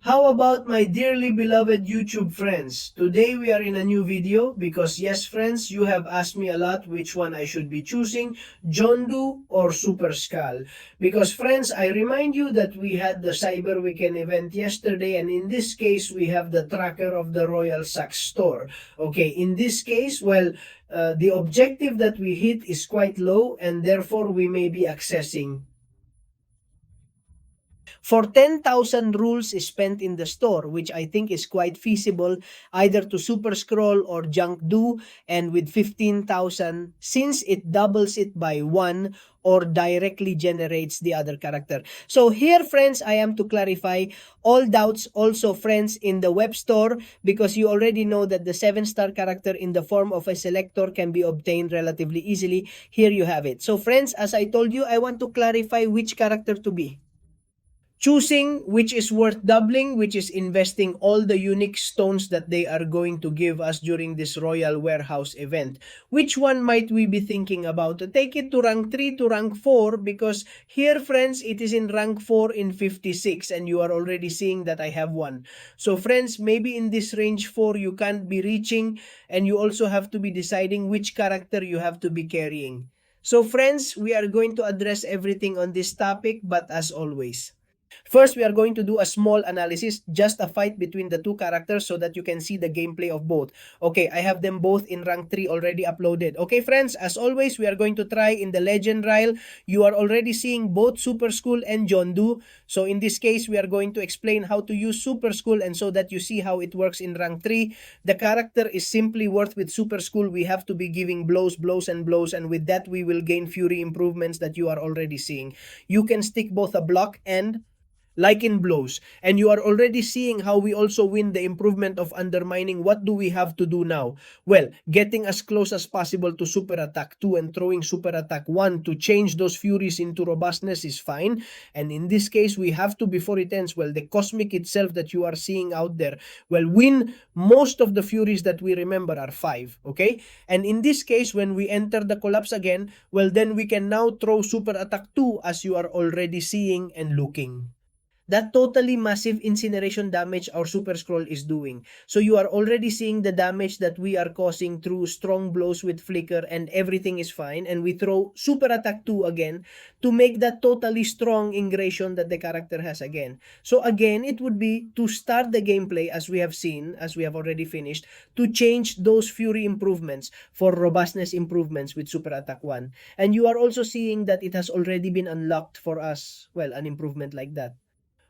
How about my dearly beloved YouTube friends? Today we are in a new video because yes friends, you have asked me a lot which one I should be choosing, Yondu or Super Skrull. Because friends, I remind you that we had the Cyber Weekend event yesterday, and in this case we have the tracker of the Royal Sax store. Okay, in this case, the objective that we hit is quite low and therefore we may be accessing for 10,000 rules is spent in the store, which I think is quite feasible either to Super Skrull or Junk Do, and with 15,000, since it doubles it by 1 or directly generates the other character. So here friends, I am to clarify all doubts also friends in the web store, because you already know that the 7-star character in the form of a selector can be obtained relatively easily. Here you have it. So friends, as I told you, I want to clarify which character to be. Choosing which is worth doubling, which is investing all the unique stones that they are going to give us during this Royal Warehouse event. Which one might we be thinking about? To take it to rank 3 to rank 4, because here friends, it is in rank 4 in 56 and you are already seeing that I have one. So friends, maybe in this range 4 you can't be reaching, and you also have to be deciding which character you have to be carrying. So friends, we are going to address everything on this topic, but as always, first, we are going to do a small analysis, just a fight between the two characters so that you can see the gameplay of both. Okay, I have them both in rank 3 already uploaded. Okay, friends, as always, we are going to try in the Legend Ryle. You are already seeing both Super Skrull and Yondu. So in this case, we are going to explain how to use Super Skrull, and so that you see how it works in rank 3. The character is simply worth with Super Skrull. We have to be giving blows, blows, and blows, and with that, we will gain Fury improvements that you are already seeing. You can stick both a block and like in blows, and you are already seeing how we also win the improvement of undermining. What do we have to do now? Well, getting as close as possible to super attack 2 and throwing super attack 1 to change those furies into robustness is fine. And in this case, we have to, before it ends, well, the cosmic itself that you are seeing out there, well, win most of the furies that we remember are 5, okay? And in this case, when we enter the collapse again, well, then we can now throw super attack 2 as you are already seeing and looking. That totally massive incineration damage our Super Skrull is doing. So you are already seeing the damage that we are causing through strong blows with flicker, and everything is fine. And we throw Super Attack 2 again to make that totally strong ingration that the character has again. So again, it would be to start the gameplay as we have seen, as we have already finished, to change those Fury improvements for robustness improvements with Super Attack 1. And you are also seeing that it has already been unlocked for us, well, an improvement like that.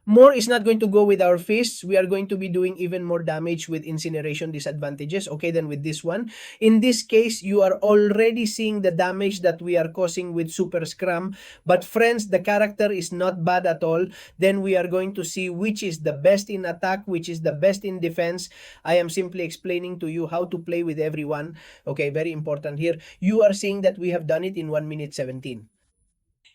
More is not going to go with our fists. We are going to be doing even more damage with incineration disadvantages, okay, than with this one. In this case, you are already seeing the damage that we are causing with Super Scrum. But friends, the character is not bad at all. Then we are going to see which is the best in attack, which is the best in defense. I am simply explaining to you how to play with everyone. Okay, very important here. You are seeing that we have done it in 1 minute 17.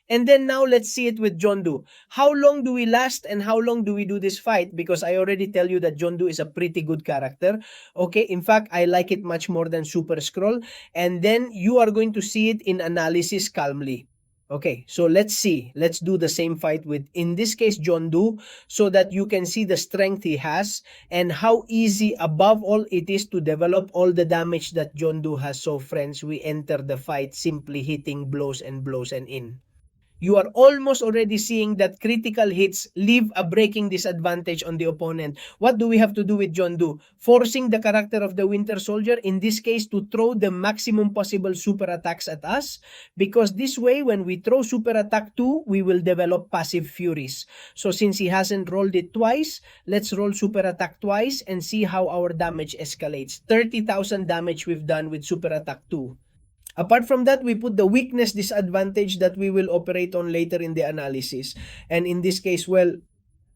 And then now let's see it with Yondu. How long do we last and how long do we do this fight? Because I already tell you that Yondu is a pretty good character. Okay, in fact, I like it much more than Super Skrull. And then you are going to see it in analysis calmly. Okay, so let's see. Let's do the same fight with, in this case, Yondu, so that you can see the strength he has and how easy, above all, it is to develop all the damage that Yondu has. So friends, we enter the fight simply hitting blows and blows and in. You are almost already seeing that critical hits leave a breaking disadvantage on the opponent. What do we have to do with Yondu? Forcing the character of the Winter Soldier, in this case, to throw the maximum possible super attacks at us. Because this way, when we throw super attack 2, we will develop passive furies. So since he hasn't rolled it twice, let's roll super attack twice and see how our damage escalates. 30,000 damage we've done with super attack 2. Apart from that, we put the weakness disadvantage that we will operate on later in the analysis. And in this case, well,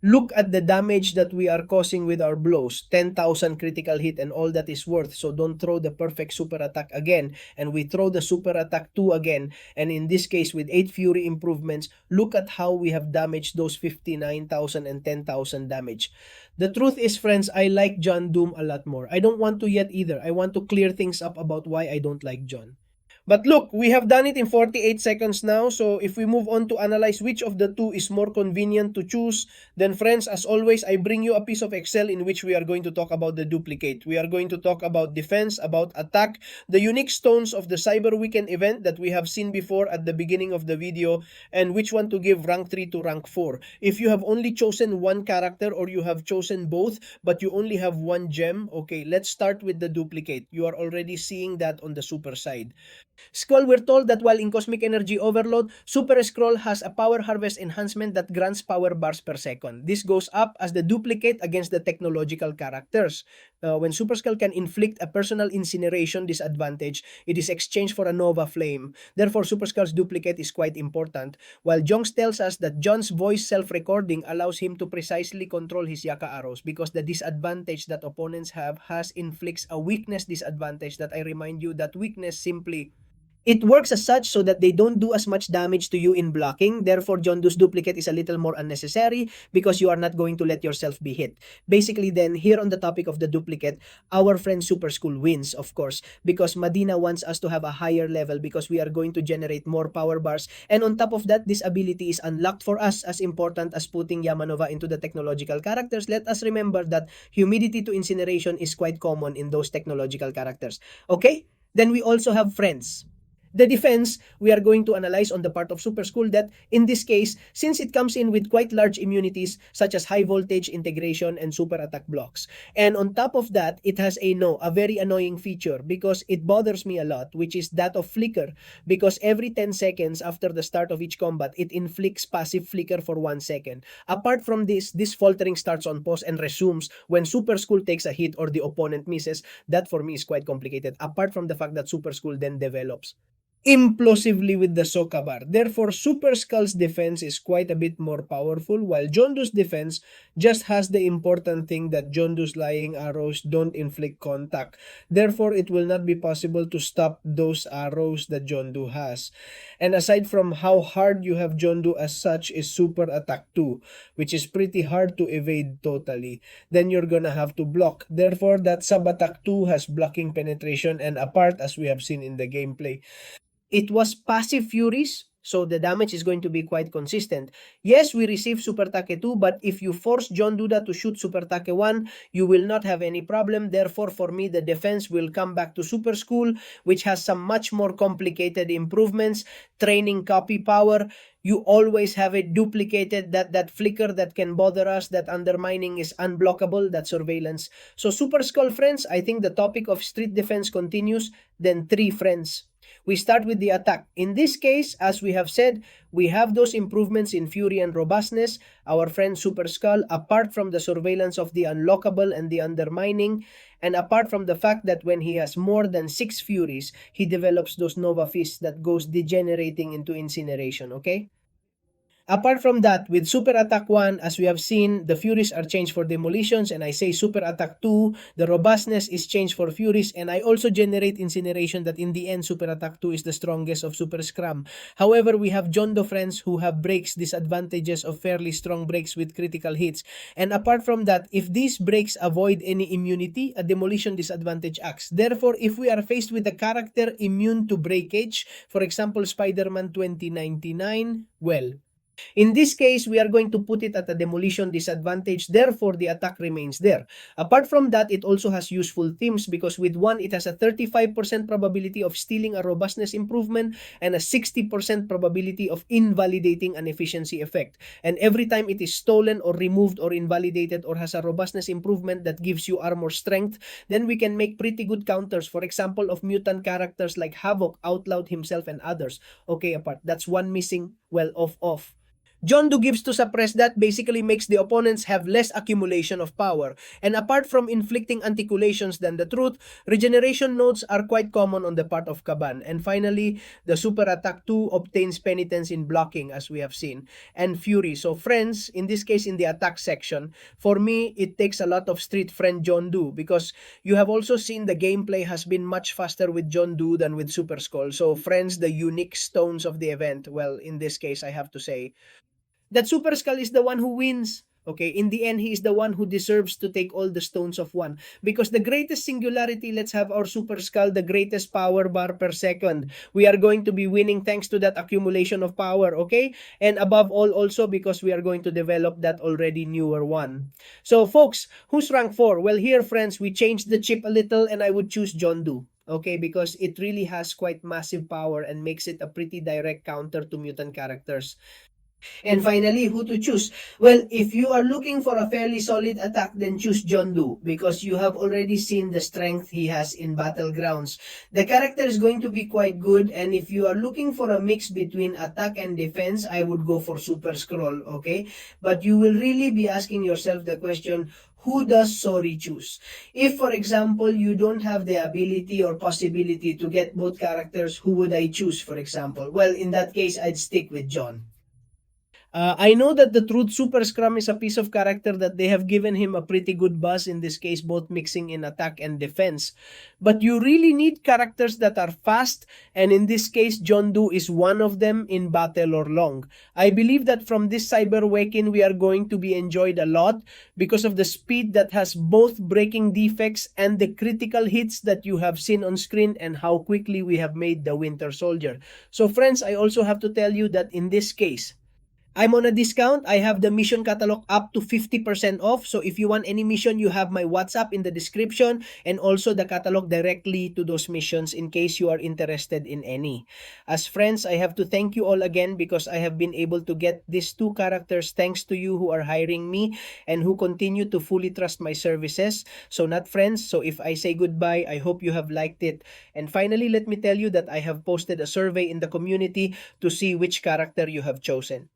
look at the damage that we are causing with our blows. 10,000 critical hit and all that is worth. So don't throw the perfect super attack again. And we throw the super attack 2 again. And in this case, with 8 fury improvements, look at how we have damaged those 59,000 and 10,000 damage. The truth is, friends, I like John Doom a lot more. I don't want to yet either. I want to clear things up about why I don't like John. But look, we have done it in 48 seconds now. So if we move on to analyze which of the two is more convenient to choose, then friends, as always, I bring you a piece of Excel in which we are going to talk about the duplicate. We are going to talk about defense, about attack, the unique stones of the Cyber Weekend event that we have seen before at the beginning of the video, and which one to give rank 3 to rank 4. If you have only chosen one character or you have chosen both, but you only have one gem, okay, let's start with the duplicate. You are already seeing that on the super side. Skrull, we're told that while in Cosmic Energy Overload, Super Skrull has a power harvest enhancement that grants power bars per second. This goes up as the duplicate against the technological characters. When Super Skrull can inflict a personal incineration disadvantage, it is exchanged for a Nova Flame. Therefore, Super Skrull's duplicate is quite important. While Jonks tells us that John's voice self-recording allows him to precisely control his Yaka arrows because the disadvantage that opponents have has inflicts a weakness disadvantage that I remind you that weakness simply it works as such so that they don't do as much damage to you in blocking. Therefore, Yondu's duplicate is a little more unnecessary because you are not going to let yourself be hit. Basically, then, here on the topic of the duplicate, our friend Super School wins, of course, because Medina wants us to have a higher level because we are going to generate more power bars. And on top of that, this ability is unlocked for us, as important as putting Yamanova into the technological characters. Let us remember that humidity to incineration is quite common in those technological characters. Okay? Then we also have friends. The defense, we are going to analyze on the part of Super School that in this case, since it comes in with quite large immunities such as high voltage integration and super attack blocks. And on top of that, it has a very annoying feature because it bothers me a lot, which is that of flicker. Because every 10 seconds after the start of each combat, it inflicts passive flicker for 1 second. Apart from this faltering starts on pause and resumes when Super School takes a hit or the opponent misses. That for me is quite complicated. Apart from the fact that Super School then develops implosively with the Sokabar. Therefore, Super Skull's defense is quite a bit more powerful, while Yondu's defense just has the important thing that Yondu's lying arrows don't inflict contact. Therefore, it will not be possible to stop those arrows that Yondu has. And aside from how hard you have Yondu as such is Super Attack 2, which is pretty hard to evade totally. Then you're gonna have to block. Therefore, that Sub Attack 2 has blocking penetration and apart as we have seen in the gameplay. It was passive furies, so the damage is going to be quite consistent. Yes, we receive Super Take 2, but if you force John Duda to shoot Super Take 1, you will not have any problem. Therefore, for me, the defense will come back to Super School, which has some much more complicated improvements, training copy power. You always have it duplicated, that flicker that can bother us, that undermining is unblockable, that surveillance. So Super Skull friends, I think the topic of street defense continues, then 3 friends. We start with the attack. In this case, as we have said, we have those improvements in fury and robustness. Our friend Super Skull, apart from the surveillance of the unlockable and the undermining, and apart from the fact that when he has more than 6 furies, he develops those Nova Fists that goes degenerating into incineration, okay? Apart from that, with Super Attack 1, as we have seen, the Furies are changed for demolitions, and I say Super Attack 2, the robustness is changed for Furies, and I also generate incineration that in the end, Super Attack 2 is the strongest of Super Scrum. However, we have Jondo friends who have breaks, disadvantages of fairly strong breaks with critical hits. And apart from that, if these breaks avoid any immunity, a demolition disadvantage acts. Therefore, if we are faced with a character immune to breakage, for example, Spider-Man 2099, well, in this case, we are going to put it at a demolition disadvantage, therefore the attack remains there. Apart from that, it also has useful themes because with one, it has a 35% probability of stealing a robustness improvement and a 60% probability of invalidating an efficiency effect. And every time it is stolen or removed or invalidated or has a robustness improvement that gives you armor strength, then we can make pretty good counters, for example, of mutant characters like Havoc, Outloud himself, and others. Okay, apart. That's one missing, well, off. Yondu gives to suppress that basically makes the opponents have less accumulation of power. And apart from inflicting anticulations than the truth, regeneration nodes are quite common on the part of Kaban. And finally, the Super Attack 2 obtains penitence in blocking as we have seen. And Fury. So friends, in this case in the attack section, for me, it takes a lot of street friend Yondu because you have also seen the gameplay has been much faster with Yondu than with Super Skull. So friends, the unique stones of the event, well, in this case, I have to say, that Super Skull is the one who wins. Okay, in the end, he is the one who deserves to take all the stones of one. Because the greatest singularity, let's have our Super Skull, the greatest power bar per second. We are going to be winning thanks to that accumulation of power, okay? And above all, also because we are going to develop that already newer one. So, folks, who's rank 4? Well, here, friends, we changed the chip a little and I would choose Yondu. Okay, because it really has quite massive power and makes it a pretty direct counter to mutant characters. And finally, who to choose? Well, if you are looking for a fairly solid attack, then choose Yondu because you have already seen the strength he has in Battlegrounds. The character is going to be quite good, and if you are looking for a mix between attack and defense, I would go for Super Skrull, okay? But you will really be asking yourself the question, who does TheShori choose? If, for example, you don't have the ability or possibility to get both characters, who would I choose, for example? Well, in that case, I'd stick with John. I know that the Truth Super Scrum is a piece of character that they have given him a pretty good buzz, in this case both mixing in attack and defense. But you really need characters that are fast, and in this case Yondu is one of them in battle or long. I believe that from this Cyber Week-in we are going to be enjoyed a lot because of the speed that has both breaking defects and the critical hits that you have seen on screen and how quickly we have made the Winter Soldier. So friends, I also have to tell you that in this case, I'm on a discount. I have the mission catalog up to 50% off. So if you want any mission, you have my WhatsApp in the description and also the catalog directly to those missions in case you are interested in any. As friends, I have to thank you all again because I have been able to get these two characters thanks to you who are hiring me and who continue to fully trust my services. So not friends. So if I say goodbye, I hope you have liked it. And finally, let me tell you that I have posted a survey in the community to see which character you have chosen.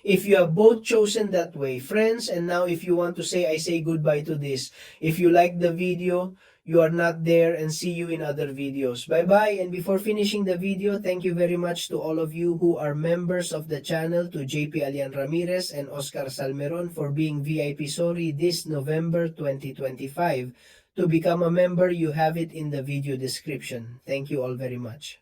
If you have both chosen that way, friends, and now if you want to say, I say goodbye to this. If you like the video, you are not there, and see you in other videos. Bye-bye, and before finishing the video, thank you very much to all of you who are members of the channel, to JP Alian Ramirez and Oscar Salmeron for being VIP Sorry this November 2025. To become a member, you have it in the video description. Thank you all very much.